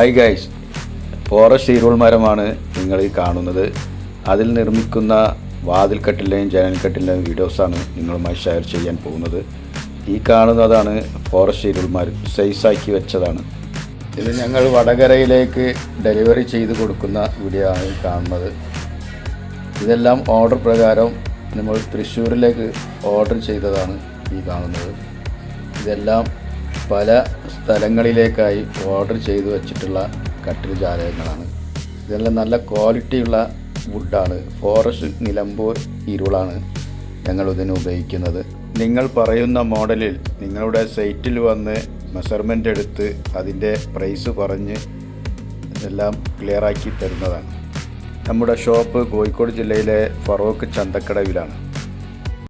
Hi guys, forest ഈരുൾ മരമാണ് നിങ്ങൾ ഈ കാണുന്നത്. അതിൽ നിർമ്മിക്കുന്ന വാതിൽക്കട്ടിലെയും ജനൽക്കട്ടിലെയും വീഡിയോസാണ് നിങ്ങളുമായി ഷെയർ ചെയ്യാൻ പോകുന്നത്. ഈ കാണുന്നതാണ് ഫോറസ്റ്റ് ഈരുൾ മരം, സൈസാക്കി വെച്ചതാണ്. ഇത് ഞങ്ങൾ വടകരയിലേക്ക് ഡെലിവറി ചെയ്ത് കൊടുക്കുന്ന വീഡിയോ ആണ് ഈ കാണുന്നത്. ഇതെല്ലാം ഓർഡർ പ്രകാരം നമ്മൾ തൃശ്ശൂരിലേക്ക് ഓർഡർ ചെയ്തതാണ് ഈ കാണുന്നത്. ഇതെല്ലാം പല സ്ഥലങ്ങളിലേക്കായി ഓർഡർ ചെയ്തു വച്ചിട്ടുള്ള കട്ടിൽ ജാലകങ്ങളാണ്. ഇതെല്ലാം നല്ല ക്വാളിറ്റിയുള്ള വുഡാണ്. ഫോറസ്റ്റ് നിലമ്പൂർ ഇരുളാണ് ഞങ്ങൾ ഇതിന് ഉപയോഗിക്കുന്നത്. നിങ്ങൾ പറയുന്ന മോഡലിൽ നിങ്ങളുടെ സൈറ്റിൽ വന്ന് മെഷർമെൻ്റ് എടുത്ത് അതിൻ്റെ പ്രൈസ് പറഞ്ഞ് എല്ലാം ക്ലിയറാക്കി തരുന്നതാണ്. നമ്മുടെ ഷോപ്പ് കോഴിക്കോട് ജില്ലയിലെ ഫറോക്ക് ചന്തക്കടവിലാണ്.